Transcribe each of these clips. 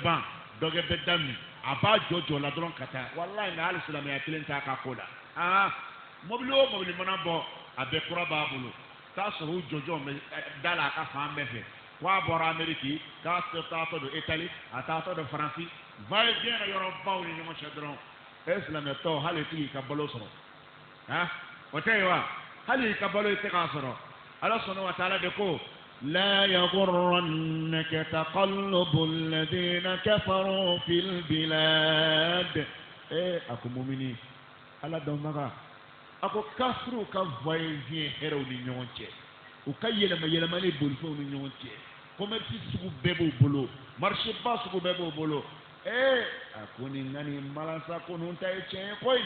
ban dɔgɔ bɛ daminɛ a b'a jɔ la dɔrɔn ka taa walayi nka hali silamɛya kelen t'a ka ko la mobili o mobili mana bɔ a bɛɛ kura b'a bolo t'a sɔrɔ u jɔjɔ bɛ da la a ka fan bɛɛ fɛ k'a bɔra Amérique k'a taatɔ don Italie a taatɔ don Faransi va-et-vient yɔrɔ baw ni ɲɔgɔn cɛ dɔrɔn e silamɛtɔ hali t'i ka balo sɔrɔ o tɛ yen wa hali i ka balo i tɛ k'a sɔrɔ Ala sɔnna wa taala de ko لا يغرنك تقلب الذين كفروا في البلاد أكو مؤمنين على دمغا أكو كفروا كفايزين هرو نيونتي وكايلا ما يلا مالي بولفو نيونتي commerce sugu bɛɛ b'o bolo marché ba sugu bɛɛ b'o bolo a ko nin ka nin malasa ko ninnu ta ye tiɲɛ ye koyi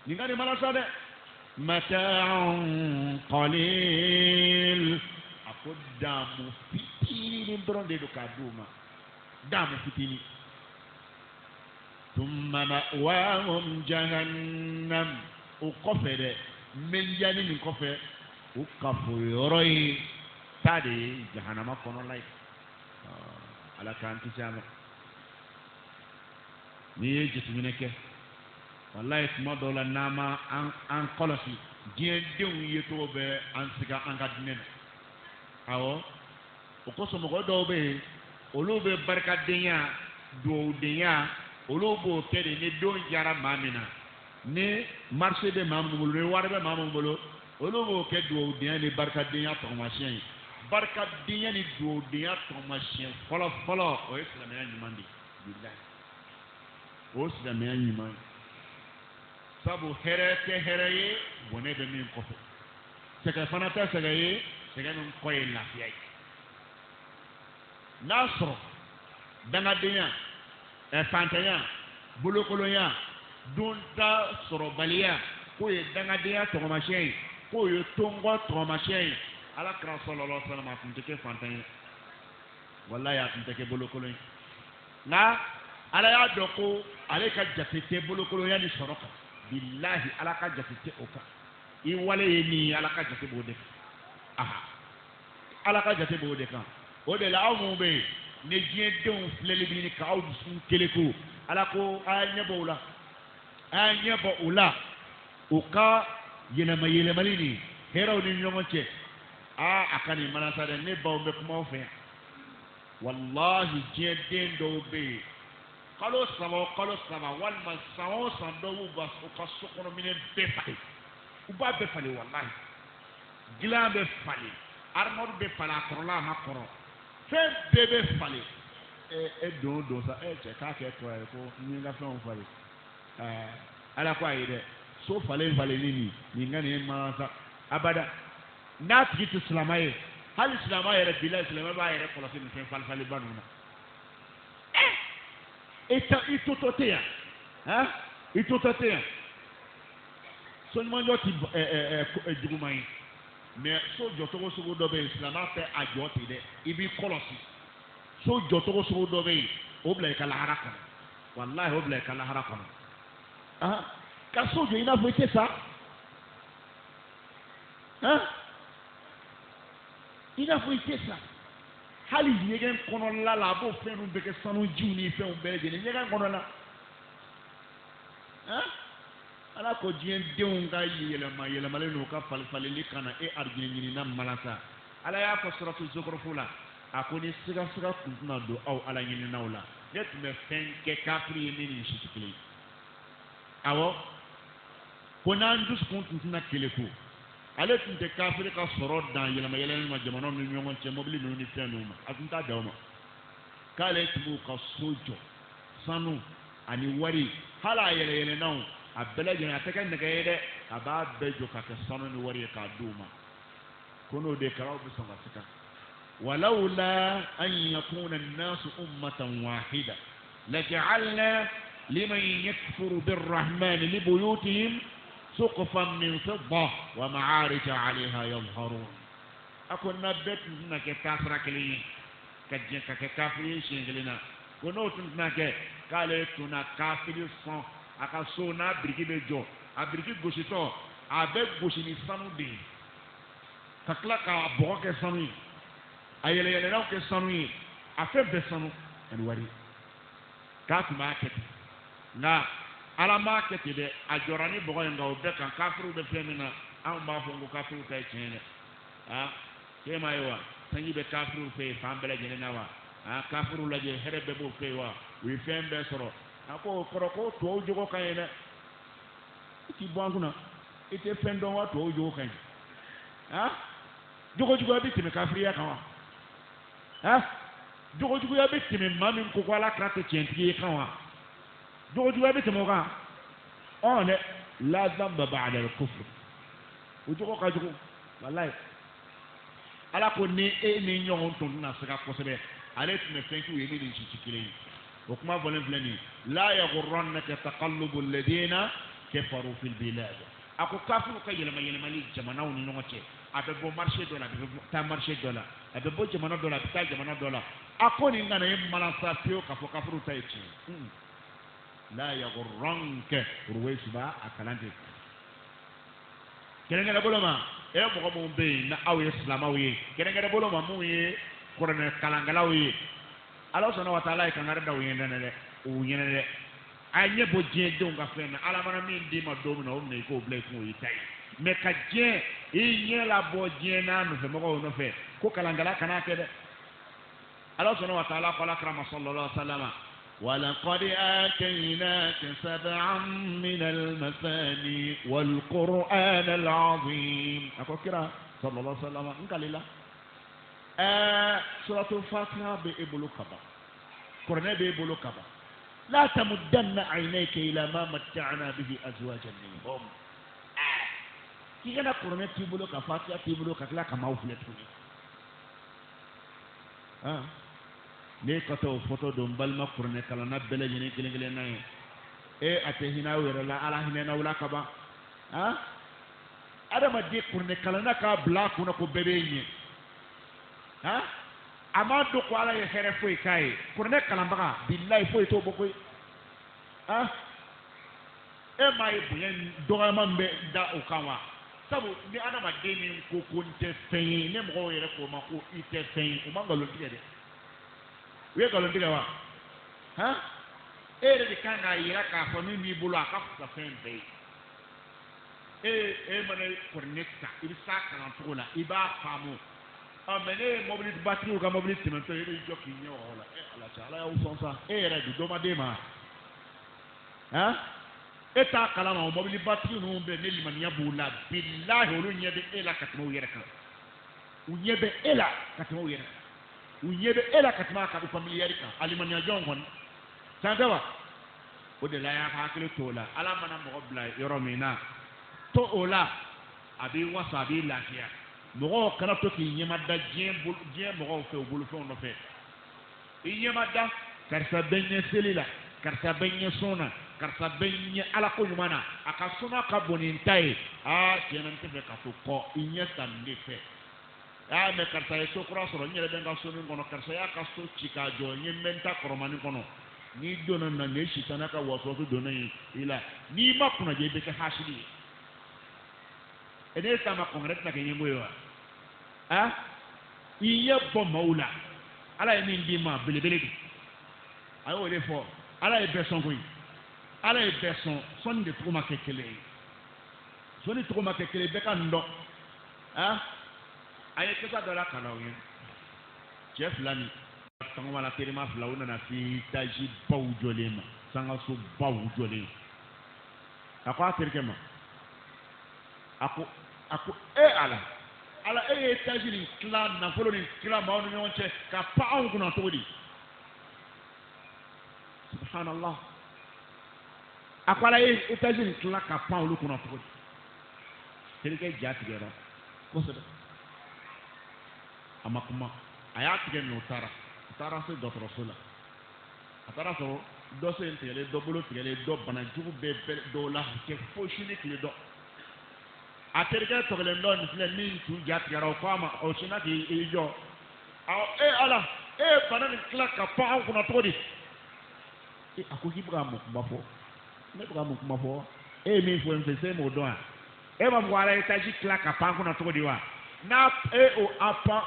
nin ka nin malasa dɛ mata'un qalil a ko daamu fitinin dɔrɔn de don k'a d'u ma daamu fitinin thumma ma'wahum jahannam o kɔfɛ dɛ mɛliyani nin kɔfɛ o kafoyɔrɔ ye taa de ye jahanama kɔnɔla ye ala k'an kisi a ma n'i ye jateminɛ kɛ walayi tuma dɔw la n'an ma an kɔlɔsi diɲɛ denw ye cogo bɛ an siga an ka diinɛ na awɔ o kosɔn mɔgɔ dɔw bɛ yen olu bɛ barikadenya duwawudenya olu b'o kɛ de ni don diyara maa min na ni marché bɛ maa min bolo ni wari bɛ maa min bolo olu b'o kɛ duwawudenya ni barikadenya tɔgɔmasiyɛn ye barikadenya ni duwawudenya tɔgɔmasiyɛn fɔlɔ o ye silamɛya ɲuman de ye o ye silamɛya ɲuman ye sabu hɛrɛ tɛ hɛrɛ ye bɔnɛ bɛ min kɔfɛ sɛgɛn fana tɛ sɛgɛn ye sɛgɛn min kɔ ye lafiya ye n'a sɔrɔ dangadenya fantanya bolokolonya dunta sɔrɔbaliya k'o ye dangadenya tɔgɔmasiyɛn ye k'o ye tɔnkɔ tɔgɔmasiyɛn ye alakira sallallahu alaihi wasallam a tun tɛ kɛ fantan ye walayi a tun tɛ kɛ bolokolo ye nka ala y'a dɔn ko ale ka jate tɛ bolokolonya ni sɔrɔ kan bilahi ala ka jate tɛ o kan i wale ye min ye ala ka jate b'o de kan ala ka jate b'o de kan o de la aw minnu bɛ yen ni diɲɛ denw filɛli bɛ ɲini k'aw dusu keleku ala ko a y'a ɲɛbɔ o la a y'a ɲɛbɔ o la o ka yɛlɛma yɛlɛmali ni hɛrɛw ni ɲɔgɔn cɛ a ka nin mana sa dɛ ne baw bɛ kuma aw fɛ yan walahi diɲɛ den dɔw bɛ yen kalo saba walima san o san dɔw b'u ka so kɔnɔ minɛn bɛɛ falen u b'a bɛɛ falen walahi dilan bɛ falen armoire bɛ falen a kɔrɔla a ma kɔrɔ fɛn bɛɛ bɛ falen e don sa cɛ k'a kɛ tɔ ye ko n ye n ka fɛnw falen ala ko a ye dɛ so falenni nin ka nin ye mana sa abada n'a tigi tɛ silamɛ ye hali silamɛ yɛrɛ bilahi silamɛ b'a yɛrɛ kɔlɔsi nin fɛn falifaliba ninnu na i to tɛ yan i to tɛ yan sɔnnimanjɔ tɛ juguman ye mɛ so jɔcogo sugu dɔ bɛ yen silamɛ tɛ a jɔ ten dɛ i b'i kɔlɔsi so jɔcogo sugu dɔ bɛ yen o bila i ka lahara kɔnɔ walahi o bila i ka lahara kɔnɔ ka so jɔ i n'a fɔ i tɛ sa i n'a fɔ i tɛ sa hali ɲɛgɛn kɔnɔla la a b'o fɛn ninnu bɛɛ kɛ sanujiw ni fɛnw bɛɛ lajɛlen ɲɛgɛn kɔnɔla ala ko diɲɛ denw ka yɛlɛmalen n'u ka falifalili kana e arijinɛ ɲinina malasa ala y'a fɔ suratu zukrufu la a ko ni siga tun tɛna don aw ala ɲininaw la ne tun bɛ fɛn kɛ kafiri ye ne ni si tɛ kelen ye awɔ ko n'an dusukun tun tɛna keleku ale tun tɛ kafiri ka sɔrɔ dan yɛlɛmayɛlɛni ma jamanaw ni ɲɔgɔn cɛ mobili ninnu ni fɛn ninnu ma a tun t'a da o ma k'ale tun b'u ka so jɔ sanu ani wari hali a yɛlɛyɛlɛnnaw a bɛɛ lajɛlen a tɛ kɛ nɛgɛ ye dɛ a b'a bɛɛ jɔ k'a kɛ sanu ni wari ye k'a d'u ma ko n'o de kɛra aw bɛ sɔn ka se kan walawula an yakuna an-nasu ummatan wahida laja'alna liman yakfuru birrahmani libuyutihim سقفا من فضة ومعارج عليها يظهرون أكون نبت نك كافر كلين كافرين شينغلنا ونوت نك قال تنا كافر صن أكاسونا بريكي بجو أبريكي غوشيتو أبيك غوشيني سانو دي كلا كابوك سانوي أيلي يلي كسانوي أفهم بسانو en wari ka tuma kete na ala ma kete de a jorani bogo nga o be kan kafiru be femina an ba fo ngo kafiru tay chene ke ma yo tangi be kafiru fe fambele jene na wa kafiru la je herebe bo fe wa wi fembe soro ako koro ko to jogo kayena ti banguna ite pendo wa to jogo kay jogo bi timi kafiru ya kan wa jogo ya bi timi mamin ko wala krate chenti kan wa jogo bi timi ka on la zamba ba'da al-kufr jogo ka jogo wallahi ala ko ni ni nyon ton na saka ko sebe ale timi fenki wi ni ci kile o kuma volen flani la yaghurrannaka taqallubu alladhina kafaru fil bilad ako kafiru ka yelma mali jamana woni ngoce abe bo marché dola abe ta marché dola abe bo jamana dola ta jamana dola ako ni ngana yem mala sa pio ka fo kafiru tayci la yaghurranka ruwaisba akalante kenengere boloma e mo mo be na awe islamawi kenengere boloma mu ye korone kalangalawi Allah subhanahu wa ta'ala kan garda wiyenda ne o yene anye bo je de nga fena ala mana min di ma do na o ne ko ble ko yi tay me ka je e nye la bo je na no fe mo ko no fe ko kalangala kana ke de Allah subhanahu wa ta'ala qala karama sallallahu alaihi wasallam wa laqad atainaka sab'an min al-masani wal qur'an al-azim ako kira sallallahu alaihi wasallam ngalila suratul fatiha be ebolo kaba qur'an be ebolo kaba la tamuddanna aynayka ila ma matta'na bihi azwajan minhum kigana qur'an ti bolo ka fatiha ti bolo ka kala kama ufle tuni ne kato photo do balma qur'an kala na bele ni gele na ate hina wera la ala hina na wala kaba adama de qur'an kala na ka black na ko bebe ni amado ko ala ye here foi kai kurne kalambaka billahi foi to bokoy mai buyen dogama mbe da o kanwa sabu ni adama de ni ko ko nte fen ne mo yere ko ma ko ite fen o mangalo tigede we galo diga wa de kanga yira ka fo ni bulu aka fa fen be mane kurne ka ibisa kana tugula iba famu amene mobili batterie ka mobili timento yele joki nyo wala ala chala ya usonsa era du doma dema eta kala ma mobili batterie no be ne limania bula billahi olu nyebe ela katmo yere kan unyebe ela katmo yere unyebe ela katma ka familiari kan alimania jongon tandawa o de la ya hakile tola ala mana mo bla yoro mina to ola abi wasabi lafiya mogo kana to ki nyemada jien mogo fe o bulu fe on fe nyemada karsa benye selila karsa benye sona karsa benye ala ko nyumana aka sona ka bonintai kenan te fe ka to ko nyeta ndefe me karsa e sokura soro nyele benga sonu ngono karsa ya ka so chika jo nyementa koromani kono ni dona na ne shitana ka waso to dona ila ni ma kuna je be ka hashidi ene sama kongret na kenye moyo iye bo maula ala ni ndima belebele bi ayo le fo ala e beson ko ala e beson son de trop makekele son de trop makekele be kan ndo aye kesa dola kana wen chef lani tango wala terima flauna na fi taji bawu jolema sanga so bawu jolema akwa terkema ako ala tajiri klan na folo ni klan ma onu nyonche ka pa on kuna todi subhanallah akwala tajiri klan ka pa on kuna todi kelike jati gera ko so amakuma ayati gen no tara se do rasula atara so do se entele do bolo tele do bana jugu be do la ke fo shini kile do aterike toglen don fle min tu jat yaro kwama o sina ki ijo ala banani klaka pa on kuna todi ako hibra mo mbafo ne bra mo mbafo mi fo mfese mo do ma wala etaji klaka pa kuna todi wa na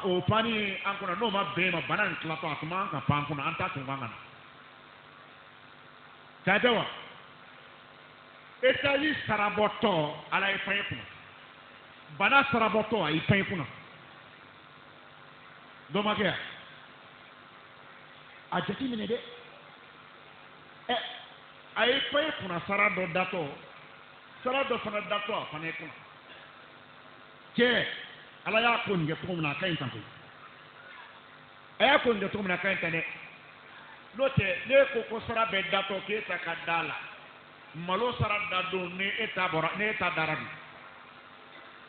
o pani an kuna no ma be ma banan klato atuma an ka pan kuna an ta tun kan tadawa etali saraboto ala e pan kuna bana saraboto ai pan kuna do ma ke a jati mine de ai pan kuna sarado dato sarado fana dato fana kuna ke ala ya ko nge to na kan tan ko aya ko nge to na kan tan lote ne ko sara be dato ke ta kadala malo sara dado ne eta bora ne eta darabi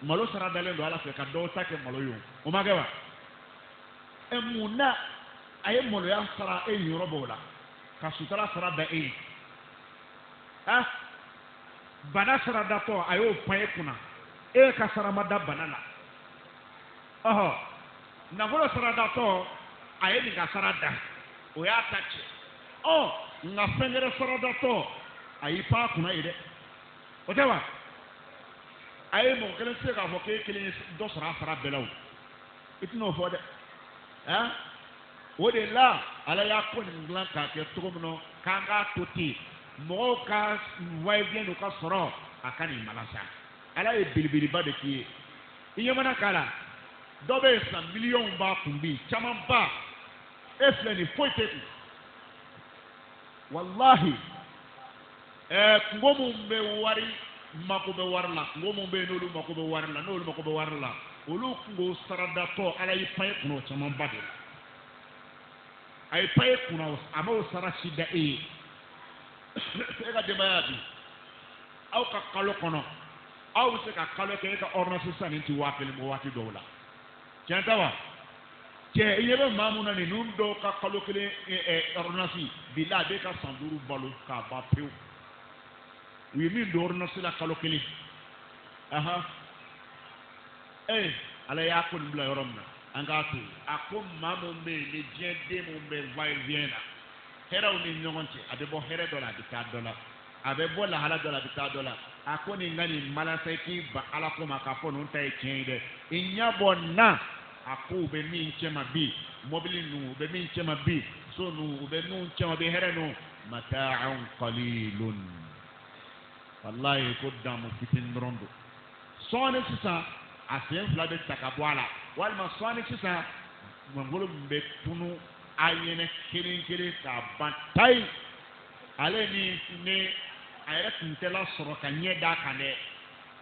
malo sara dale do ala fe ka do ta ke malo yo o ma gawa emuna aye malo ya sara e yoro bola ka sutara sara da e bana sara dato ayo paye kuna e ka sara mada banana na volo sara dato aye ni ka sara da o ya tache nga fengere sara dato ayi pa kuna ide o tewa aye mo kelen se ka fo ke kelen do sara belaw itino fo de o de la ala ya ko ni nglan ka ke to mo kanga toti mo ka way bien ka soro akani malasa ala e bilibili ba de ki iyemana kala do be sa million ba kumbi chama ba efle ni foite wallahi ngomu be wari makobe warla ngomu be nolu makobe warla nolu makobe warla olu ngo sarada to ala yi pay kuno chama ba de ay pay kuno amo sarashida e ga de bayabi aw ka kalo kono aw se ka kalo ke ka orna sani ti wafel mo wati dola jantawa ke yebe mamuna ni num do ka kalo kele orna si bila be ka sanduru balu ka ba pew wi min do orna si la kalo kele ala ya ko mbla yoromna anga tu akom mamun be le jende mo be vai viena hera uni nyongonte abe bo here dola di ka dola abe bo la hala dola di ka dola akoni ngani malasa ki ba ala ko maka fo non tay kende inya bonna aku be min chema bi mobili nu be min chema bi so nu be nu chema be here nu mata'un qalilun wallahi ko damu fitin rondo sone sisa asen fla de takabwala wal ma sone sisa ngolo be tunu ayene kelen ka bantai ale ni ne ayere tintela soro ka nye da kane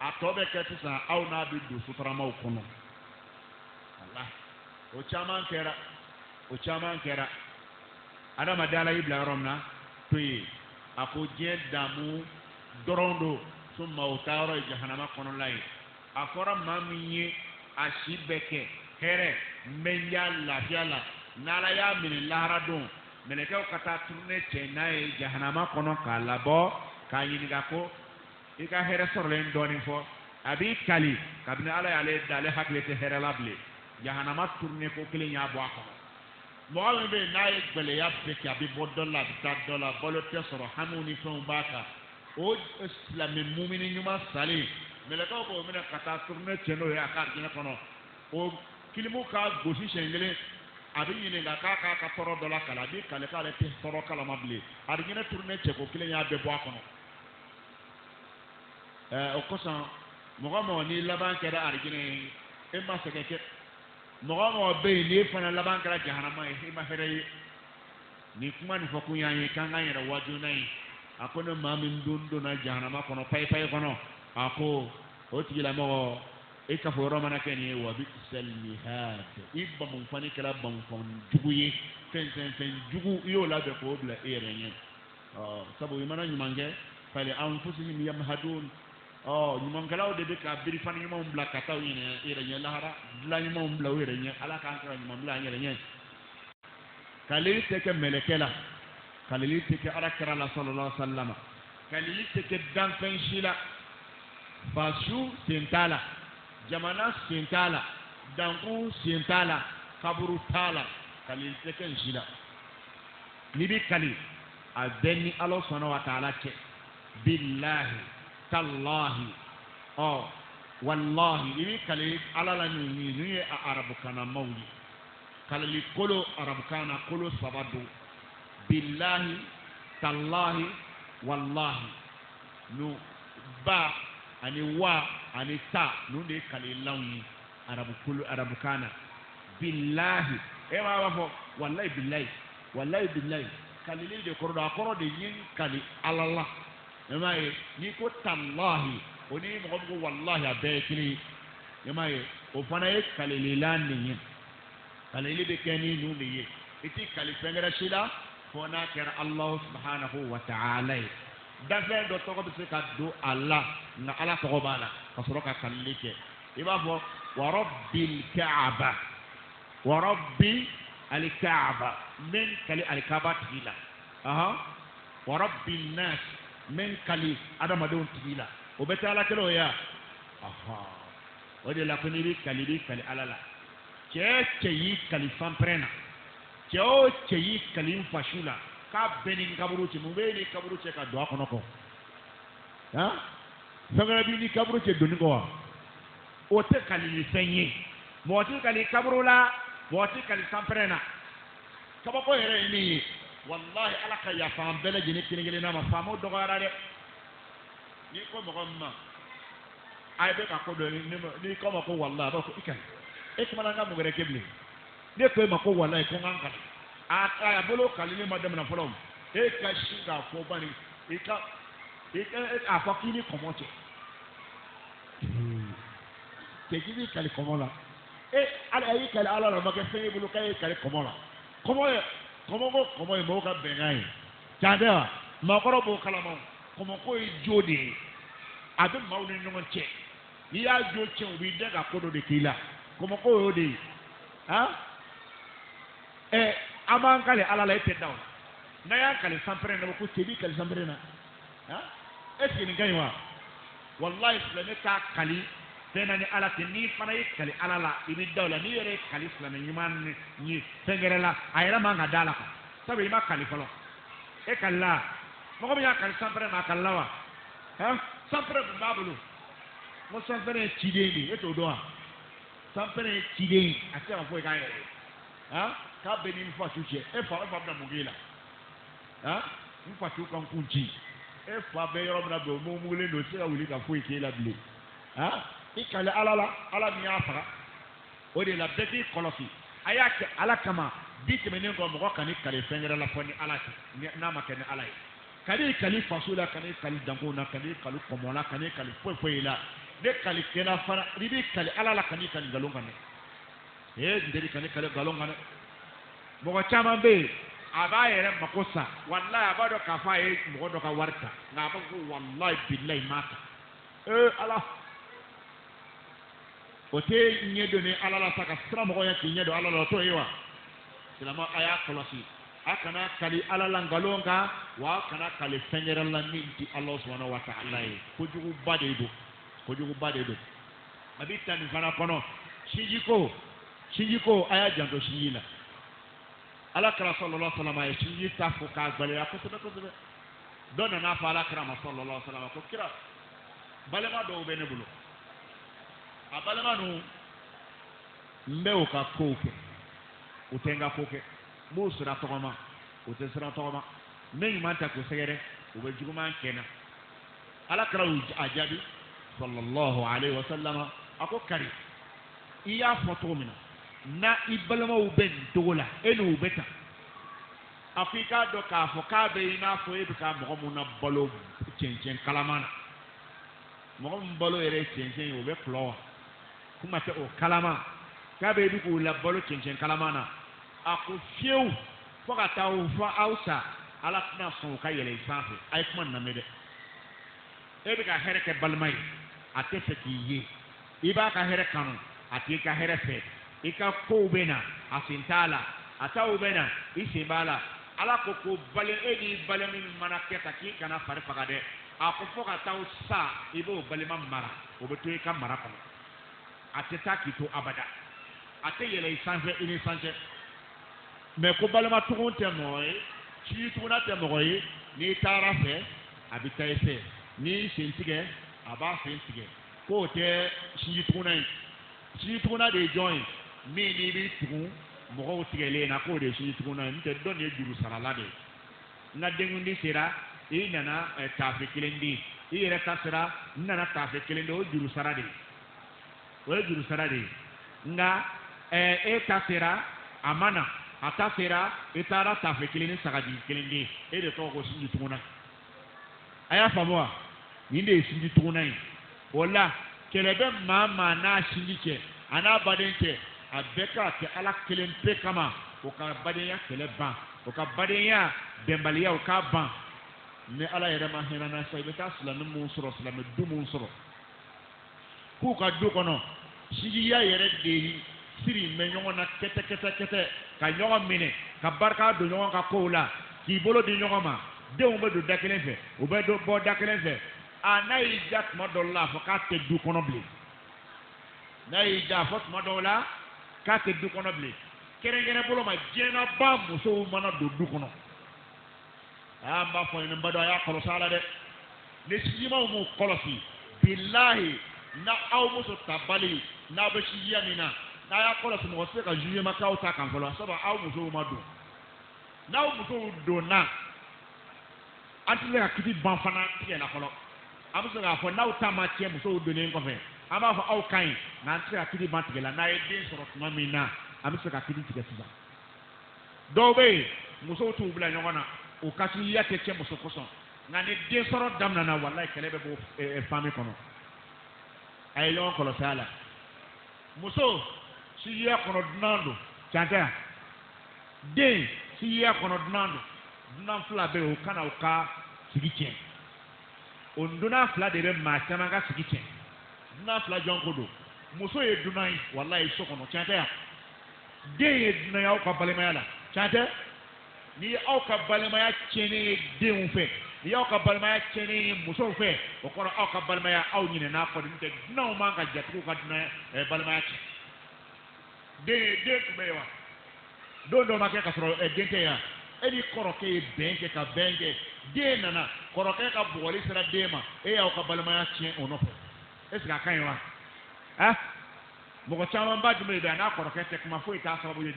atobe ketisa au na bi du sutrama ukono Allah o chaman kera ada madala ibla romna tuyi ako je damu dorondo summa utaro jahannama kono lai akora maminye ashibeke here menya la fiala nala ya min lahradun meneke kata tourner chenae jahannama kono kalabo kayini gako ika here sorlen doni fo abi kali kabina ala ale dale haklete here lable jahannama tourner ko kile nya bo akko mo be nae gbele ya beke abi bodola ta dola bolo tesoro hamuni fon baka o islam mu'mini nyuma sali meleke ko mena kata tourner cheno ya kar dina kono o kilimu ka gosi shengele abi yini ga ka toro dola kala bi kale kale te toro kala mabli ari ngene tourner cheko kile nya be bo akono o kosan mo ni laban kera ari ngene e ma sekeke mo be ni fana laban kera jahannama e ma fere ni kuma ni foku yanyi kanga yera waju nai akono mamin dundo na jahannama kono pay kono ako o tigila mo e ka foro mana keni wa bi salmihad ibba mun fani kala ban fon juguye fen jugu yo la be ko bla erenye sabu yimana nyumange fali anfusihim yamhadun nyumangala de ka biri fani nyumam bla kataw yine erenye lahara bla nyumam bla erenye ala kan ka nyumam bla erenye kalili teke melekela kalili teke arakara la sallallahu alaihi wasallam kalili teke dan fen shila basu sentala jamana sentala danku sentala kaburu tala kalil teken shila nibi kali azeni Allah subhanahu wa ta'ala ke billahi tallahi wallahi ini kale alala ni arabu kana mawli kale kolo arabu kana kolo sabadu billahi tallahi wallahi no ba ani wa ani ta no de kale lawi arabu kana billahi e ma fo wallahi billahi kale de koro de yin kale alala e ma ni ko tallahi oni mo ko wallahi abekili e ma o fana e kale lilan ni kale be keni no ni iti kale fengara shida fona kera Allah subhanahu wa ta'ala dafa do to ko be ka do Allah na ala to bala kasoro ka kallike iba fo wa rabbil ka'aba wa rabbi al ka'aba min kali al ka'aba tila wa rabbil nas min kali adama don tila o be tala kelo ya o de la kuniri kali alala che yi kali famprena che yi kali fashula ka benin kaburu ci mu be ni kaburu ci ka do akono ko sangara bi ni kaburu ci doni ko wa o te kali senyi mo ti kali kaburu la mo ti kali famprena kaba ko yere ni wallahi ala ka ya fam bele jini kinigele na ma famo do gara de ni ko mo ma ay be ka ko do ni ko ma ko wallahi ba ko ikan e kuma nga mo gere keble ne ko ma ko wallahi ko ngan kala a bolo kalile madam na folom e ka shinga fo bani e ka a fa kini komoche ke kini kali komola e ala ay kali ala ma ke fe bolo kay kali komola komo mo ka bengai tanda ma ko robo kala mo komo ko jodi abe mawni ngon che ya jo che obi de ga kodo de kila komo ko yodi aman kale ala la ite down na ya kale sampere na ko tebi kale sampere na eski ni ganywa wallahi islami ka kali tena ni ala ni fana yi kale ala la ibi dawla ni yere kale islami nyuman ni tengere la ayra manga dala ko sabe ma kale folo e kala mo ko ya kale sampere na kalawa sampere babulu mo sampere chideni eto doa sampere chideni asema fo ga yere ka benin fa tuche e fa da mugila mfa tu kan kunji e fa be yoro na do mo mugile no se wuli ka fo ikela ble ikale ala mi afara o de la beti kolofi ayake ala kama dite menen ko mo kan ni kale fengere la foni ala na ma ken ala kali fasula kali dango na kali komola kali fo ila de kali kena fara ribi kali ala la kali galonga ne nderi kali galonga ne mo chama be aba yere makosa wallahi abado kafa mo do ka warta na ba ko wallahi billahi mata ala ote nyedo ne ala la saka sra mo ya nyedo ala la to yiwa silama aya kolosi akana kali ala la ngalonga wa kana kali fengera la ninti Allah subhanahu wa ta'ala ko jugu bade do abita ni fana kono shinjiko aya janto shinjila ala kara sallallahu alaihi wasallam shinji tafu ka gbale ya ko sebe dona na fa ala kara sallallahu alaihi wasallam ko kira balema do be ne bulo abalema no mbeo ka koke utenga koke musura togoma utesira togoma men manta ko segere ube juguma kena ala kara ajabi sallallahu alaihi wasallam ako kari iya foto mina na ibalama ube ndola enu ubeta afika do ka fo ka be na fo e ka mo mo na balo chenchen kalamana mo balo ere chenchen ube flowa kuma te o kalama ka be du ko la balo chenchen kalamana ako fieu fo ka ta o fa ausa ala na so ka yele sanfe ay kuma na mede e be ka hereke balmai atese ki yi iba ka here kanu ati ka here fe ika ko bena asintala atau bena isimbala ala ko bale edi bale min manaketa ki kana fare pagade ako foka taw sa ibo bale mamara obeto ika mara kono ateta kito abada ate yele sanfe ini sanfe me ko bale ma tukunte moy ci tukunate moy ni tarafe abitaise ni sentige aba sentige ko tɛ sinji tuguna ye sinji tuguna de ye jɔn ye min n'i bɛ tugun mɔgɔw tigɛlen na k'o de ye sinji tuguna ye n tɛ dɔn de ye juru sarala de ye n ka denkundi sera i nana taafe kelen di i yɛrɛ ta sera n nana taafe kelen di o ye juru sara de ye o ye juru sara de ye nka e ta sera a ma na a ta sera i taara taafe kelen ni sagaji kelen di e de tɔgɔ ko sinji tuguna a y'a faamu wa nin de ye sinji tuguna ye o la kɛlɛ bɛ maa maa n'a sinji cɛ a n'a baden cɛ a bɛɛ k'a kɛ ala kelen pe kama o ka badenya kɛlɛ ban o ka badenya bɛnbaliya o k'a ban ni ala yɛrɛ ma hinɛ na sa i bɛ taa silamɛ mun sɔrɔ silamɛ du mun sɔrɔ k'u ka du kɔnɔ sinjiya yɛrɛ de siri mɛ ɲɔgɔn na kɛtɛ ka ɲɔgɔn minɛ ka barika don ɲɔgɔn ka kow la k'i bolo di ɲɔgɔn ma denw bɛ don da kelen fɛ u bɛ bɔ da kelen fɛ n'a y'i ja tuma dɔw la a fɔ k'a tɛ du kɔnɔ bilen n'a y'i ja a fɔ tuma dɔw la k'a tɛ du kɔnɔ bilen kɛrɛnkɛrɛn bolo ma diɲɛnaba musow mana don du kɔnɔ n b'a fɔ nin ba dɔn a y'a kɔlɔsi a la dɛ ni sinjimaw m'u kɔlɔsi bilahi n'aw muso ta bali n'aw bɛ sinjiya min na n'a y'a kɔlɔsi mɔgɔ tɛ se ka jugement k'aw ta kan fɔlɔ sabu aw musow ma don n'aw musow donna an tɛ se ka kiti ban fana tigɛ la fɔlɔ an bɛ se k'a fɔ n'aw ta ma tiɲɛ musow donnen kɔfɛ an b'a fɔ aw ka ɲi nka an tɛ se ka kiti ban tigɛ la n'a ye den sɔrɔ tuma min na an bɛ se ka kiti tigɛ sisan dɔw bɛ yen musow t'u bila ɲɔgɔn na o ka sinjiya tɛ cɛ muso kosɔn nka ni den sɔrɔ daminɛna walayi kɛlɛ bɛ bɔ fami kɔnɔ a ye ɲɔgɔn kɔlɔsi a la muso sinjiya kɔnɔ dunan don can tɛ yan den sinjiya kɔnɔ dunan don dunan fila bɛ yen o kana o ka sigi tiɲɛ o dunan fila de bɛ maa caman ka sigi tiɲɛ dunan fila jɔn ko don muso ye dunan ye walayi so kɔnɔ can tɛ yan den ye dunan ye aw ka balimaya la can tɛ ni ye aw ka balimaya tiɲɛnen ye denw fɛ ni y'aw ka balimaya tiɲɛnen ye musow fɛ o kɔrɔ aw ka balimaya aw ɲinɛna kɔ n'o tɛ dunanw man ka jatigiw ka balimaya tiɲɛ den tun bɛ yen wa don dɔ ma kɛ ka sɔrɔ den tɛ yan e ni kɔrɔkɛ ye bɛn kɛ ka bɛn kɛ den nana kɔrɔkɛ ka bugɔli sera den ma e y'aw ka balimaya tiɲɛ o nɔfɛ est ce que a ka ɲi wa mɔgɔ caman ba jumɛn de bɛ yan n'a kɔrɔkɛ tɛ kuma foyi t'a sababu ye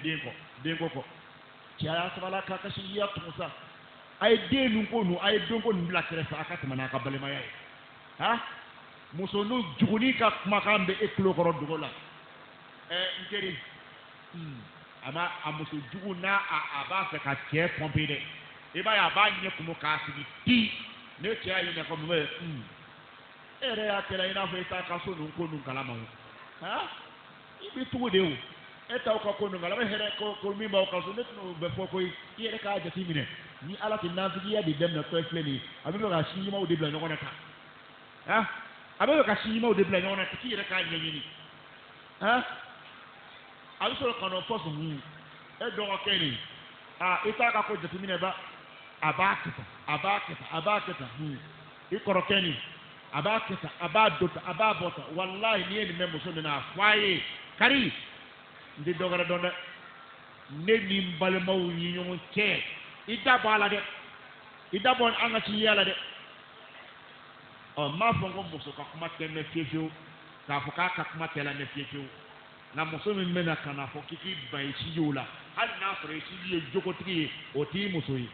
den ko kɔ cɛ y'a sabala k'a ka sinjiya tugu sa a ye den nun ko nun a ye don ko nin bila kɛrɛfɛ a ka tɛmɛ n'a ka balimaya ye muso n'u juguni ka kumakan bɛ e tulo kɔrɔ dogo la n teri a muso jugu n'a a b'a fɛ ka cɛ pɔnpe dɛ i b'a ye a b'a ɲɛ kumu k'a sigi ti ne cɛ y'a ɲininka ko mun bɛ e yɛrɛ y'a kɛra i n'a fɔ i t'a ka so nun ko nun kalama o i bɛ tugu de o e t'aw ka ko nun kalama e hɛrɛ ko min b'aw ka so ne tɛna o bɛɛ fɔ koyi i yɛrɛ k'a jate minɛ ni ala tɛ nafigiya de daminɛ tɔ filɛ nin ye a bɛ fɛ ka sinjimaw de bila ɲɔgɔn na tan a bɛ fɛ ka sinjimaw de bila ɲɔgɔn na k'i yɛrɛ k'a ɲɛɲini a bɛ sɔrɔ ka n'o fɔ sɔn e dɔgɔkɛ nin i t'a ka ko jateminɛ ba a b'a kɛ tan a b'a kɛ tan i kɔrɔkɛ nin a b'a kɛ tan a b'a dɔ tan a b'a bɔ tan walahi n'i ye nin mɛn muso min na a fɔ a ye kari n tɛ dɔ wɛrɛ dɔn dɛ ne ni n balimaw ni ɲɔgɔn cɛ i da bɔ a la dɛ i da bɔ an ka sinjiya la dɛ n m'a fɔ ko muso ka kuma tɛ mɛn fiyewu k'a fɔ k'a ka kuma tɛ la mɛn fiyewu nka muso min bɛna ka na fɔ k'i k'i ban i sinjiw la hali n'a sɔrɔ i sinji ye jogotigi ye o t'i muso ye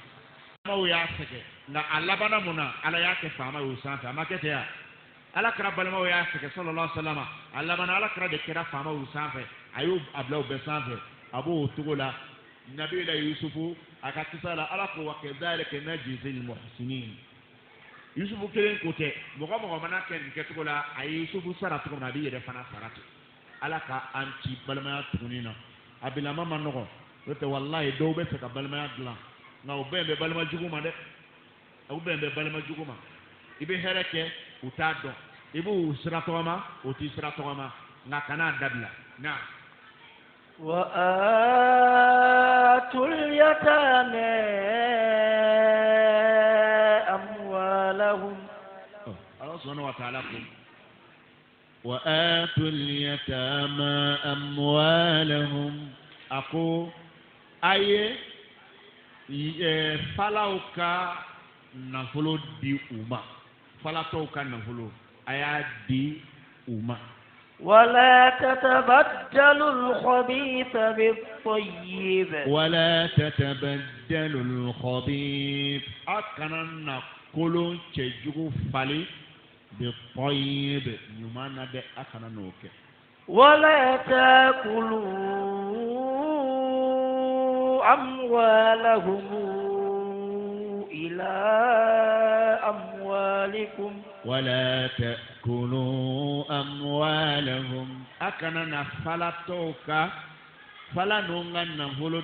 faamaw y'a sɛgɛn nka a labanna mun na ala y'a kɛ faama ye o sanfɛ a ma kɛ ten yan ala kɛra balimaw y'a sɛgɛn sallallahu alaihi wa sallam a labanna ala kɛra de kɛra faama ye o sanfɛ a y'o bila o bɛɛ sanfɛ a b'o cogo la nabi la yusufu a ka kisa la ala ko wa kadhalika najzil muhsinin yusufu kelen ko tɛ mɔgɔ mana kɛ nin kɛcogo la a ye yusufu sara cogo min na a bɛ yɛrɛ fana sara ten ala ka an ci balimaya tuguni na a bilama ma nɔgɔ n'o tɛ walayi dɔw bɛ fɛ ka balimaya dilan nka o bɛn bɛ balima jugu ma dɛ o bɛn bɛ balima jugu ma i bɛ hɛrɛ kɛ u t'a dɔn i b'u sira tɔgɔma o t'i sira tɔgɔma nka kan'a dabila na وآتوا اليتامى أموالهم الله سبحانه وتعالى وآتوا اليتامى أموالهم أكو أي فلاوكا نفلو دي أمة فلاتوكا نفلو أيا دي uma. ولا تتبدلوا الخبيث بالطيب ولا تتبدلوا الخبيث أكننا كلون تجو فالي بالطيب يمانا ده أكننا نوكي. ولا تأكلوا أموالهم إلى أموالكم ولا تأكلوا أموالهم أكننا فلا توكا فلا نونغن نفلو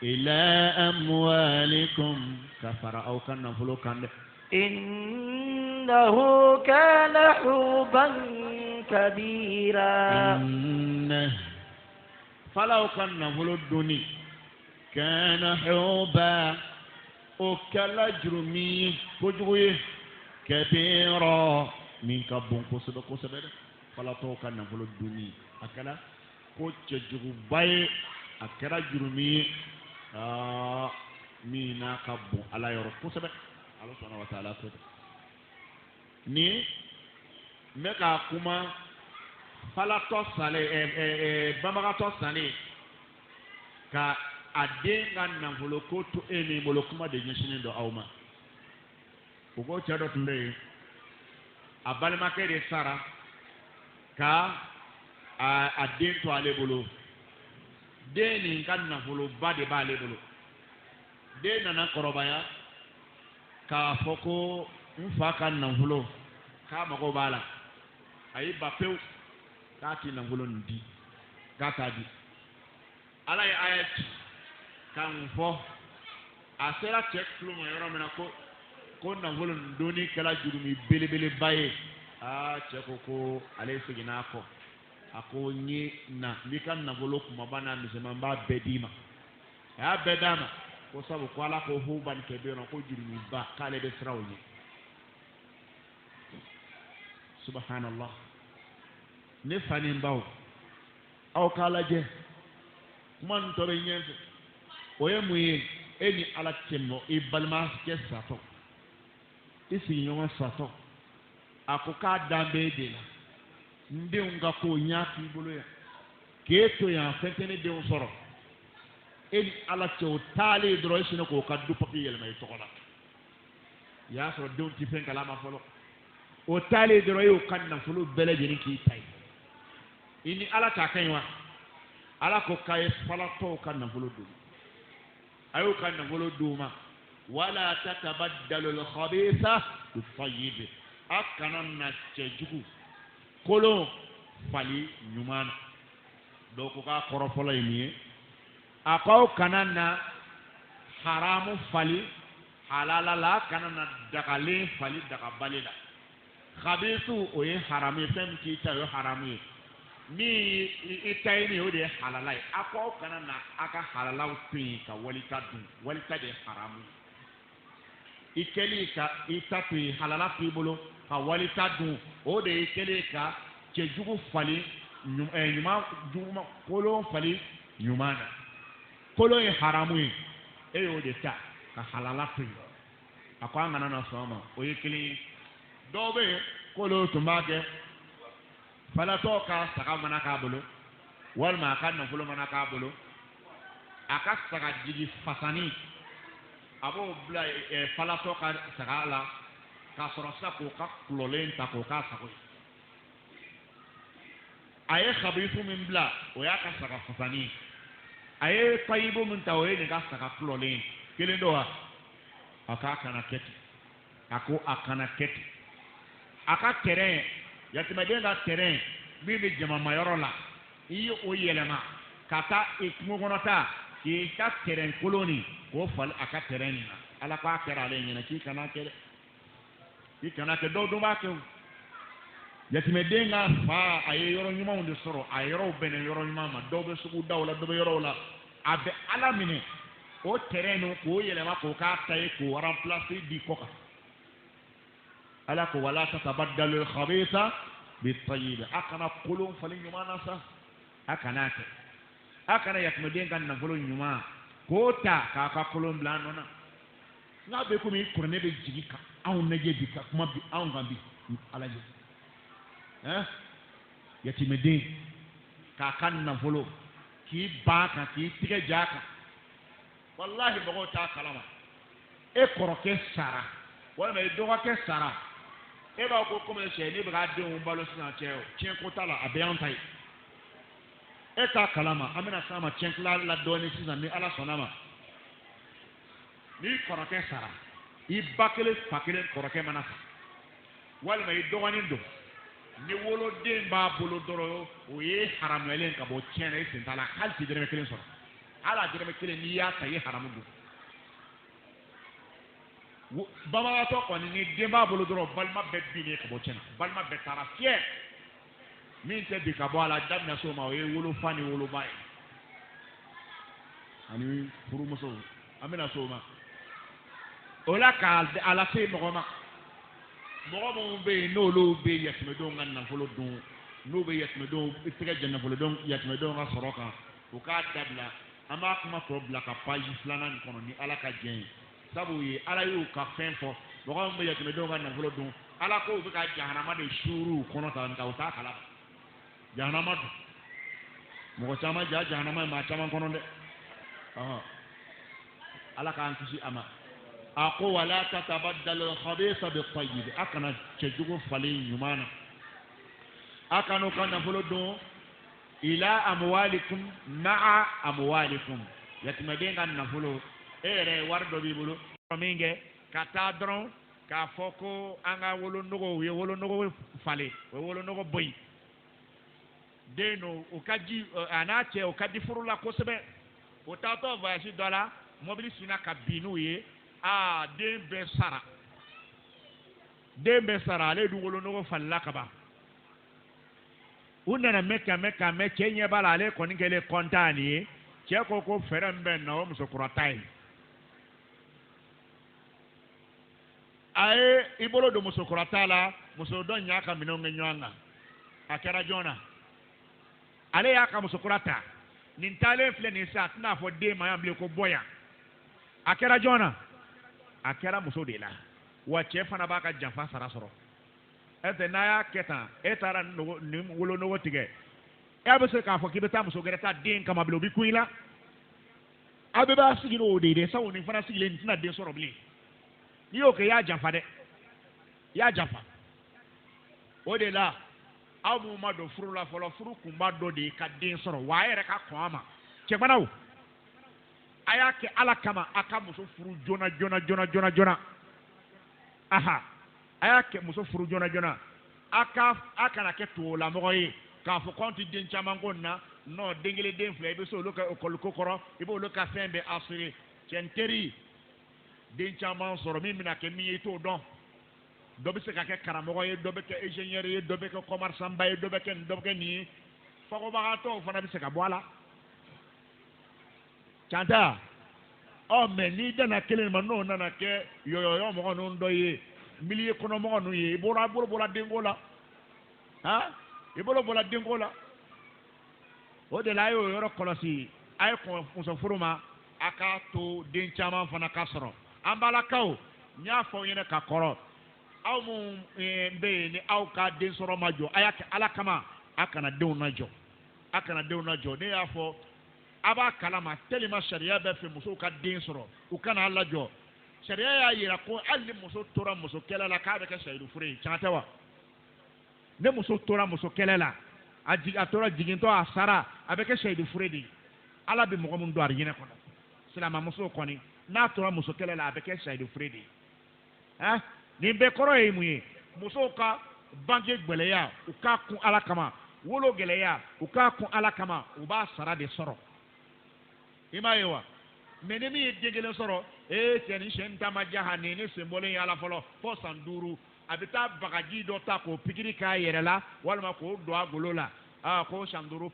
إلى أموالكم كفر أو كان نفلو كان إنه كان حوبا كبيرا إنه فلو كان نفلو الدني كان حوبا أكل جرمي كجوي كبيرا من كبون كسب كسب فلا توكا نفلو الدني أكلا كجوي باي أكلا جرمي مينا كبون على يورو كسب الله سبحانه وتعالى ni meka kuma fala to sale bamaga to sale ka adenga na voloko to ene molokuma de nyishine do awma ugo chado tunde abalma ke de sara ka aden to ale bolo deni kan na volo bade ba ale bolo de na korobaya ka foko mfa kan na volo ka mago bala ayi bapeu ka ti na volo ndi gata di ala ya ayat kan fo asera check flow mo yoro mena ko na volo ndoni kala jurumi belebele baye cheko ko ale sigina ko ako nyi na likan na volo kuma bana misema mba bedima ya bedama ko sabu ko ala ko huban kebero ko jurumi ba kale be srawni subhanallah ne fani mbaw aw kala je man to be nyense oye muye eni ala temmo e balma ke sato isi nyoma sato akoka dambe de la ndi unga ko nyaki bulu ya keto ya fentene de on soro eni ala to tali dro isino ko kaddu papi yel may tokola ya so don ti fen kala ma folo o tali dro yo kan na fulu bele jeni ki tay ini ala ta kanwa ala ko kay fala to kan na fulu dum ayo kan na fulu duma wala tatabaddalu al khabitha bit tayyib akana na chejugu kolo fali nyumana do ko ka korofolo yimi akaw kanana haramu fali halala la kanana dakale fali dakabalila khabithu o ye harami fem ki ta yo harami ni itayni o de halalai akaw kanana aka halalau tin ka walita dun walita de haramu ikeli ka itatu halala fi bolo ka walita dun o de ikeli ka jejugu fali nyuma juma kolo fali nyumana kolo ye haramu e o de ta ka halala fi akwa ngana na soma o ikeli dobe kolo tumake fala to ka saka mana ka bolo wal ma kan na fulo mana ka bolo aka saka jigi fasani abo bla fala to ka saka la ka soro sa ko ka klolen ta ko ka sako aye khabifu min bla o ya ka saka fasani aye tayibu min tawe ni ka saka klolen kele do aka kana keti ako akana keti aka terrain yatimaden da terrain bibi jama mayoro la iyo o yelema kata ikmugonota ki ka terrain koloni ko fal aka terrain ni ala ka kera le nyina ki kana ke do ba ke yatimaden ga fa aye yoro nyuma unde soro ayoro benen yoro nyuma ma do be sugu dawla do be yoro la abe ala mine o terrain ko yelema ko ka tay ko remplacer di koka ala ko wala tatabaddalu al-khabitha bit-tayyib akana qulun falin yuma nasa akana yakmeden kan na fulun yuma kota ka ka qulun blanona na be ko mi kurne be jigi ka aw naje bi ka kuma bi aw ngambi ala je yatimeden k'a ka nafolo k'i ban kan k'i tigɛ ja kan wallahi mɔgɔw t'a kalama e kɔrɔkɛ sara walima e dɔgɔkɛ sara e b'a ko komi sɛ ne bɛ k'a denw balo sisan cɛ tiɲɛ ko t'a la a bɛɛ y'anw ta ye e t'a kalama an bɛna s'a ma tiɲɛ tila la dɔɔnin sisan ni ala sɔnna ma n'i kɔrɔkɛ sara i ba kelen fa kelen kɔrɔkɛ mana sa walima i dɔgɔnin don ni woloden b'a bolo dɔrɔn o ye haramuyalen ka bɔ tiɲɛ na i sen t'a la hali ti dɛrɛmɛ kelen sɔrɔ hali a dɛrɛmɛ kelen n'i y'a ta i ye haramu don bamanantɔ kɔni ni den b'a bolo dɔrɔn balima bɛɛ binnen ka bɔ tiɲɛ na balima bɛɛ taara fiyɛ min tɛ bi ka bɔ a la daminɛ so ma o ye wolofa ni woloba ye ani furumuso an bɛna so ma o la k'a lase mɔgɔ ma mɔgɔ minnu bɛ yen n'olu bɛ yatimɛdenw ka nafolo dun n'u bɛ yatimɛdenw tɛgɛ jɛ nafolodenw yatimɛdenw ka sɔrɔ kan u k'a dabila an b'a kuma tɔ bila ka paji filanan nin kɔnɔ ni ala ka jɛn ye sabu ye ala y'u ka fɛn fɔ mɔgɔ minnu bɛ yatimɛdenw ka nafolo dun ala ko u bɛ ka jahanama de suuru kɔnɔ ta nka u t'a kala jahanama dun mɔgɔ caman ja jahanama ye maa caman kɔnɔ dɛ ala k'an kisi a ma a ko wala tatabaddalu al-khabitha bit-tayyib a kana cɛjugu falen ɲuman na a kana ka nafolo dun ila amwalikum ma'a amwalikum yatimɛden ka nafolo e yɛrɛ wari dɔ b'i bolo min kɛ ka taa dɔrɔn k'a fɔ ko an ka wolonogo u ye wolonogo falen o ye wolonogo bɔ yen den no o ka di a n'a cɛ o ka di furu la kosɛbɛ o taatɔ voyage dɔ la mobili sinna ka bin n'u ye den bɛɛ sara ale dun wolonogo falila ka ban u nana mɛn ka mɛn cɛ ɲɛ b'a la ale kɔni kɛlen kɔntan nin ye cɛ ko ko fɛɛrɛ min bɛ na o musokura ta ye a ye i bolo don musokura ta la muso dɔ ɲ'a ka minɛnw kɛ ɲɔgɔn kan a kɛra joona ale y'a ka musokura ta nin taalen filɛ nin sa a tɛna fɔ den ma yan bilen ko bɔ yan a kɛra joona a kɛra muso de la wa cɛ fana b'a ka janfa sara sɔrɔ ɛsɛ n'a y'a kɛ tan e taara nin wolonogo tigɛ e bɛ se k'a fɔ k'i bɛ taa muso gɛrɛ ta den kama bilen o bɛ kun i la aw bɛɛ b'a sigi n'o de ye dɛ sabu nin fana sigilen nin tɛna den sɔrɔ bilen n'i y'o kɛ i y'a janfa dɛ i y'a janfa o de la aw minnu ma don furu la fɔlɔ furu kunba dɔ de ye ka den sɔrɔ wa a yɛrɛ ka kɔn a ma cɛbanaw a y'a kɛ ala kama a ka muso furu joona aha a y'a kɛ muso furu joona a kana kɛ tolamɔgɔ ye k'a fɔ k'anw tɛ den caman ko nin na non den kelen den fila i bɛ se olu ka ekɔliko kɔrɔ i b'olu ka fɛn bɛɛ assurer cɛ n teri den caman sɔrɔ min bɛna kɛ min ye i t'o dɔn dɔ bɛ se ka kɛ karamɔgɔ ye dɔ bɛ kɛ ingénieur ye dɔ bɛ kɛ commerçant ba ye dɔ bɛ kɛ nin dɔ bɛ kɛ nin ye fɔkɔbagatɔw fana bɛ se ka bɔ a la canta mɛ n'i dana kelen ma n'o nana kɛ yɔyɔ mɔgɔ ninnu dɔ ye milieu kɔnɔ mɔgɔ ninnu ye i bolo bɔra denko la i bolo bɔra denko la o de la a y'o yɔrɔ kɔlɔsi a ye kɔn muso furu ma a k'a to den caman fana ka sɔrɔ an balakaw n y'a fɔ aw ɲɛna ka kɔrɔ aw minnu bɛ yen ni aw ka den sɔrɔ ma jɔ a y'a kɛ ala kama a kana denw lajɔ ne y'a fɔ a b'a kalama tellement sariya bɛ fɛ musow ka den sɔrɔ u kana lajɔ sariya y'a yira ko hali ni muso tora muso kɛlɛ la k'a bɛ kɛ sayidu fure ye tiɲɛ tɛ wa ne muso tora muso kɛlɛ la a tora jigintɔ a sara a bɛ kɛ sayidu fure de ye ala bɛ mɔgɔ min don arijinɛ kɔnɔ silamɛmuso kɔni n'a tora muso kɛlɛ la a bɛ kɛ sayidu fure de ye nin bɛɛ kɔrɔ ye mun ye musow ka bange gɛlɛya u k'a kun ala kama wolo gɛlɛya u k'a kun ala kama u b'a sara de sɔrɔ i m'a ye wa mɛ ni min ye den kelen sɔrɔ cɛ ni sɛ ta ma ja nin sen bɔlen ye ala fɔlɔ fo san 5 a bɛ taa bagaji dɔ ta k'o pikiri k'a yɛrɛ la walima k'o don a golo la ko san 5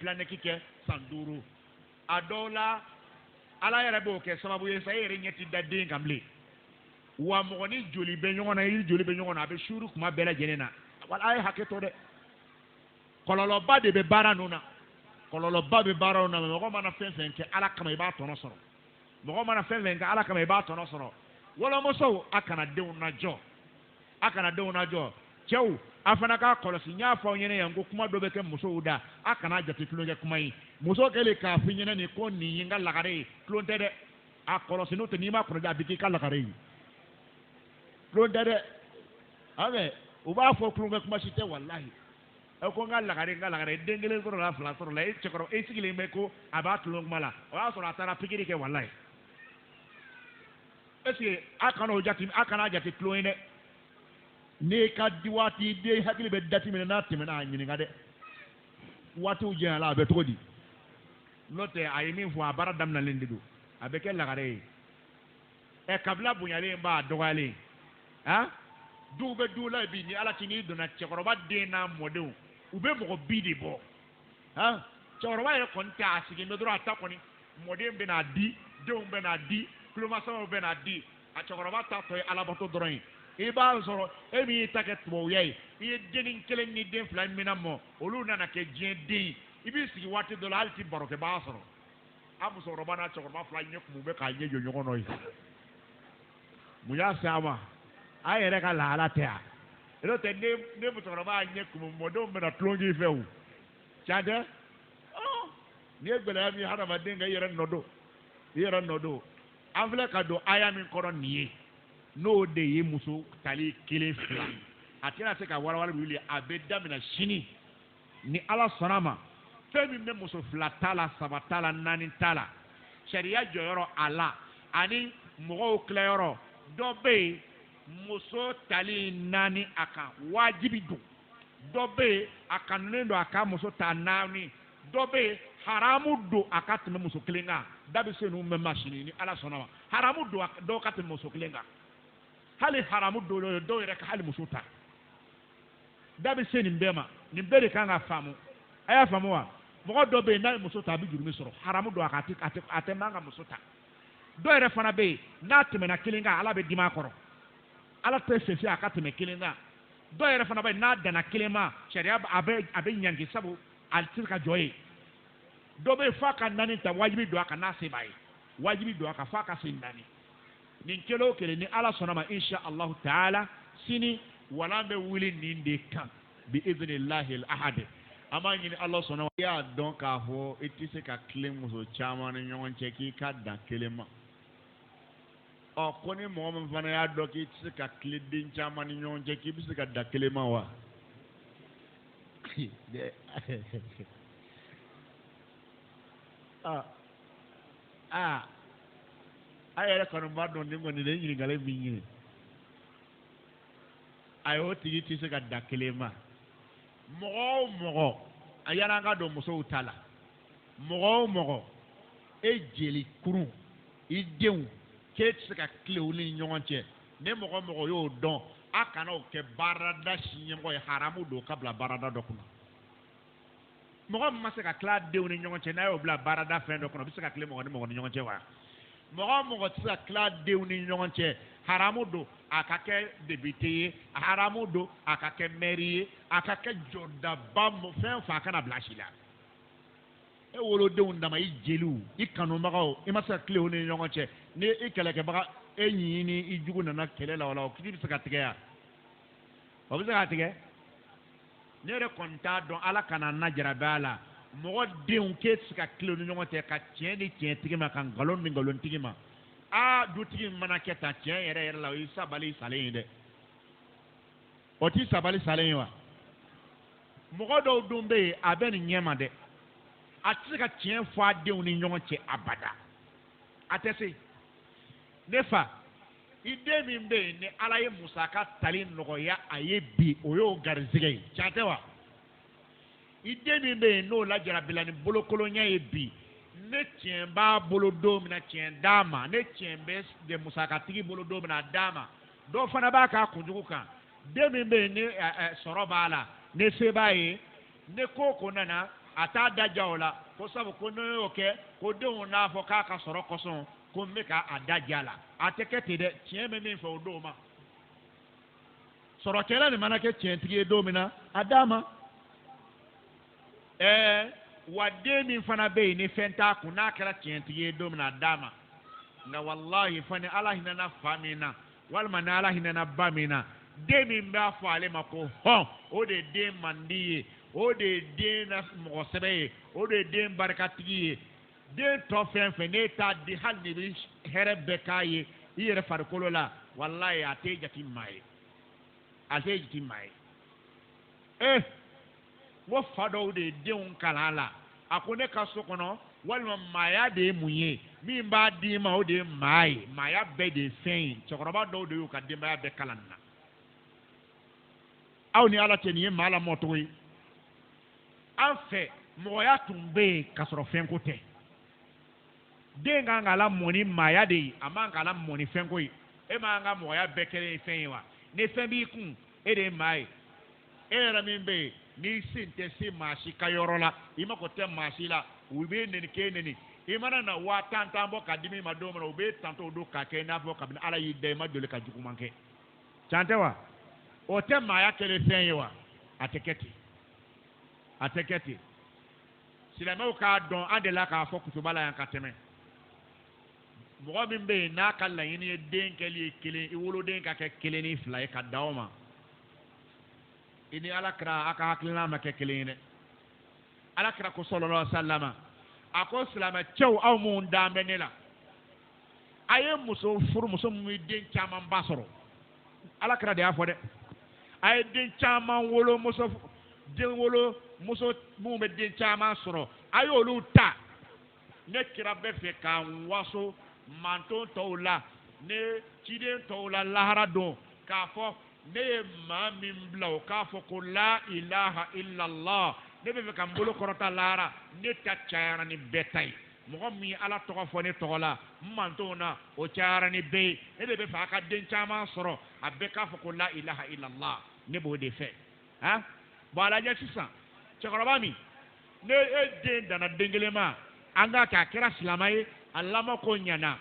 planɛki kɛ san 5 a dɔw la ala yɛrɛ b'o kɛ sababu ye sa e yɛrɛ ɲɛ ti da den kan bilen wa mɔgɔ ni joli bɛ ɲɔgɔn na i joli bɛ ɲɔgɔn na a bɛ suuru kuma bɛɛ lajɛlen na wala a ye hakɛ to dɛ kɔlɔlɔba de bɛ baara ninnu na kɔlɔlɔba bɛ baaraw na mɔgɔ mana fɛn fɛn kɛ ala kama i b'a tɔnɔ sɔrɔ mɔgɔ mana fɛn fɛn kɛ ala kama i b'a tɔnɔ sɔrɔ walamusow a kana denw najɔ cɛw a fana k'a kɔlɔsi n y'a fɔ aw ɲɛna yan ko kuma dɔ bɛ kɛ musow da a kana jate tulonkɛ kuma ye muso kɛlen k'a f'i ɲɛna nin ko nin ye n ka lagare ye tulon tɛ dɛ a kɔlɔsi n'o tɛ n'i m'a kɔlɔsi a bɛ k'i ka lagare ye tulon tɛ dɛ abe u b'a fɔ tulonkɛ kuma si tɛ walahi ɛ ko n ka lagare den kelen sɔrɔ la fila sɔrɔ la e cɛkɔrɔba e sigilen bɛ ko a b'a tulon kuma la o y'a sɔrɔ a taara pikiri kɛ walahi est ce que a kana o jate a kana jate tulon ye dɛ n'e ka di waati den hakili bɛ dati minɛ n'a tɛmɛna a ɲininka dɛ waatiw jɛnya la a bɛ cogo di n'o tɛ a ye min fɔ a baara daminɛlen de don a bɛ kɛ lagare ye ɛ kabila bonyalen b'a dɔgɔyalen han duw bɛ duw la bi ni ala ci n'i donna cɛkɔrɔba den n'a mɔdenw u bɛ mɔgɔ bi de bɔ han cɛkɔrɔba yɛrɛ kɔni tɛ a sigilen bɛ dɔrɔn a ta kɔni mɔden bɛ n'a di denw bɛ n'a di tulomasamaw bɛ n'a di a cɛkɔrɔba ta tɔ ye alabato dɔrɔn ye i b'a sɔrɔ e min y'i ta kɛ tubabuya ye i ye denni kelen ni den fila min na mɔ olu nana kɛ diɲɛ den ye i b'i sigi waati dɔ la hali ti baro kɛ b'a sɔrɔ a musokɔrɔba n'a cɛkɔrɔba fila ɲɛ kun bɛ k'a ɲɛ jɔ ɲɔgɔn nɔ ye mun y'a se a ma a yɛrɛ ka lahala tɛ a n'o tɛ ne musokɔrɔba y'a ɲɛ kun mɔdenw bɛna tulon k'i fɛ o can tɛ n'i ye gɛlɛya min ye hadamaden kan i yɛrɛ nɔ don an filɛ ka don aya min kɔrɔ nin ye n'o de ye muso tali kelen fila a tɛna se ka walawala wuli a bɛ daminɛ sini ni ala sɔnna a ma fɛn min bɛ muso fila ta la saba ta la naani ta la sariya jɔyɔrɔ a la ani mɔgɔw tilayɔrɔ dɔ bɛ yen muso tali naani a kan wajibi don dɔ bɛ yen a kanunen don a ka muso ta naani dɔ bɛ yen haramu don a ka tɛmɛ muso kelen kan da bɛ se ninnu bɛɛ ma sini ni ala sɔnna a ma haramu don dɔw ka tɛmɛ muso kelen kan hali haramu don dɔw yɛrɛ ka hali muso ta da bɛ se nin bɛɛ ma nin bɛɛ de kan ka faamu a y'a faamu wa mɔgɔ dɔ bɛ yen n'a ye muso ta a bɛ jurumi sɔrɔ haramu don a tɛ man ka muso ta dɔw yɛrɛ fana bɛ yen n'a tɛmɛna kelen kan ala bɛ dimi a kɔrɔ ala tɛ sɛsi a ka tɛmɛ kelen kan dɔw yɛrɛ fana bɛ yen n'a danna kelen ma sariya a bɛ ɲangi sabu a tɛ se ka jɔ ye dɔw bɛ yen f'a ka naani ta wajibi don a kan n'a se b'a ye wajibi don a kan f'a ka se naani nin kelen o kelen ni ala sɔnna ma insha allahu taala sini walan bɛ wuli nin de kan bi idhnillahi al-ahad an b'a ɲini ala sɔnna ma i y'a dɔn k'a fɔ i tɛ se ka tilen muso caman ni ɲɔgɔn cɛ k'i ka dan kelen ma ɔ ko ni mɔgɔ min fana y'a dɔn k'i tɛ se ka tilen den caman ni ɲɔgɔn cɛ k'i bɛ se ka dan kelen ma wa a yɛrɛ kɔni b'a dɔn nin kɔni de ye ɲininkali min ye a y'o tigi tɛ se ka da kelen ma mɔgɔ o mɔgɔ a yala an ka don musow ta la mɔgɔ o mɔgɔ e jeli kurun i denw k'e tɛ se ka tile u ni ɲɔgɔn cɛ ne mɔgɔ o mɔgɔ y'o dɔn a kana o kɛ baarada si ɲɛmɔgɔ ye haramu don ka bila baarada dɔ kɔnɔ mɔgɔ min ma se ka tila a denw ni ɲɔgɔn cɛ n'a y'o bila baarada fɛn dɔ kɔnɔ o bɛ se ka tile mɔgɔ ni mɔgɔ ni ɲɔgɔn cɛ wa mɔgɔ o mɔgɔ tɛ se ka tila a denw ni ɲɔgɔn cɛ haramu don a ka kɛ debite ye haramu don a ka kɛ mɛri ye a ka kɛ jɔdaba fɛn o fɛn a kana bila si la e wolodenw dama i jeliw i kanubagaw i ma se ka tile u ni ɲɔgɔn cɛ ni i kɛlɛkɛbaga e ɲi ni i jugu nana kɛlɛ la o la o kiiri bɛ se ka tigɛ yan o bɛ se ka tigɛ ne yɛrɛ kɔni t'a dɔn ala kana na jarabi a la mɔgɔ denw k'e tɛ se ka tile u ni ɲɔgɔn cɛ ka tiɲɛ di tiɲɛtigi ma ka nkalon di nkalontigi ma dutigi mana kɛ tan tiɲɛ yɛrɛ yɛrɛ la o ye sabali salen ye dɛ o ti sabali salen ye wa mɔgɔ dɔw dun bɛ yen a bɛ nin ɲɛ ma dɛ a tɛ se ka tiɲɛ fɔ a denw ni ɲɔgɔn cɛ abada a tɛ se ne fa i den min bɛ yen ni ala ye musaka tali nɔgɔya a ye bi o y'o garizɛgɛ ye tiɲɛ tɛ wa i den min bɛ yen n'o lajarabila ni bolokolonya ye bi ne tiɲɛ b'a bolo don min na tiɲɛ d'a ma ne tiɲɛ bɛ musakatigi bolo don min na d'a ma dɔw fana b'a k'a kunjugu kan den min bɛ yen ni sɔrɔ b'a la ne se b'a ye ne ko nana a t'a da ja o la ko sabu ko ne y'o kɛ ko denw n'a fɔ k'a ka sɔrɔ kosɔn ko n bɛ k'a da ja la a tɛ kɛ ten dɛ tiɲɛ bɛ min fɛ o don ma sɔrɔkɛla nin mana kɛ tiɲɛtigi ye don min na a d'a ma wa den min fana bɛ yen ni fɛn t'a kun n'a kɛra tiɲɛtigi ye don min na a d'a ma nka walahi fani ala hinɛna fa min na walima ni ala hinɛna ba min na den min b'a fɔ ale ma ko hɔn o de ye den mandi ye o de ye den na mɔgɔsɛbɛ ye o de ye den barikatigi ye den tɔ fɛn fɛn n'e t'a di hali ni bɛ hɛrɛ bɛɛ k'a ye i yɛrɛ farikolo la walayi a t'e jate maa ye a t'e jate maa ye n ko fa dɔw de ye denw kalan a la a ko ne ka so kɔnɔ walima maaya de ye mun ye min b'a d'i ma o de ye maa ye maaya bɛɛ de ye fɛn ye cɛkɔrɔba dɔw de y'u ka denbaya bɛɛ kalan na aw ni ala cɛ nin ye maa lamɔcogo ye an fɛ mɔgɔya tun bɛ yen k'a sɔrɔ fɛnko tɛ den kan ka lamɔ ni maaya de ye a man ka lamɔ ni fɛnko ye e man ka mɔgɔya bɛɛ kɛlen ye fɛn ye wa ni fɛn b'i kun e de ye maa ye e yɛrɛ min bɛ yen n'i sen tɛ se maa si ka yɔrɔ la i mako tɛ maa si la u bɛ neni k'e neni i mana na 50,000 bɔ ka di min ma don min na u bɛ tantɔ o don k'a kɛ i n'a fɔ kabini ala y'i da i ma deli ka juguman kɛ can tɛ wa o tɛ maaya kɛlen fɛn ye wa a tɛ kɛ ten a tɛ kɛ ten silamɛw k'a dɔn an de la k'a fɔ kutuba la yan ka tɛmɛ mɔgɔ min bɛ yen n'a ka laɲini ye den kɛli ye kelen i woloden ka kɛ 1 ni 2 ye ka da o ma i ni ala kira a ka hakilina ma kɛ kelen ye dɛ ala kira ko sallallahu alaihi wasallam a ko silamɛcɛw aw mun dan bɛ ne la a ye muso furu muso min bɛ den caman ba sɔrɔ ala kira de y'a fɔ dɛ a ye den caman wolo muso minnu bɛ den caman sɔrɔ a y'olu ta ne kira bɛ fɛ k'a waso manton tɔw la ne ciden tɔw la lahara don k'a fɔ ne ye maa min bila o k'a fɔ ko la ilaha illallah ne bɛ fɛ ka n bolo kɔrɔta lahara ne ta cayara ni bɛɛ ta ye mɔgɔ min ala tɔgɔ fɔ ne tɔgɔ la n mantonw na o cayara ni bɛɛ ye ne de bɛ fɛ a ka den caman sɔrɔ a bɛɛ k'a fɔ ko la ilaha illallah ne b'o de fɛ han bon a lajɛ sisan cɛkɔrɔba min ne e den danna den kelen ma an k'a kɛ a kɛra silamɛ ye a lamɔ ko ɲɛna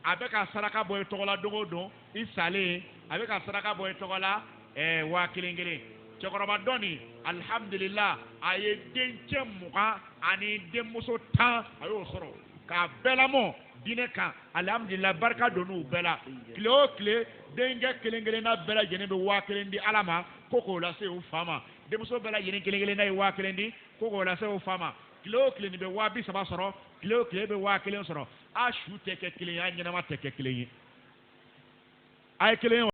a bɛ ka saraka bɔ i tɔgɔ la don o don i salen a bɛ ka saraka bɔ i tɔgɔ la 1000 cɛkɔrɔba dɔ nin alihamudulila a ye dencɛ 20 ani denmuso 10 a y'o sɔrɔ k'a bɛɛ lamɔ diinɛ kan alihamudulila barika donn'u bɛɛ la tile o tile denkɛ kelen kelenna bɛɛ lajɛlen bɛ 1000 di ala ma ko k'o lase u fa ma denmuso bɛɛ lajɛlen kelen kelenna ye 1000 di ko k'o lase u fa ma tile o tile nin bɛ 30 sɔrɔ tile o tile bɛ 1000 sɔrɔ a su tɛ kɛ kelen ye a ɲɛnama tɛ kɛ kelen ye a ye kelen ye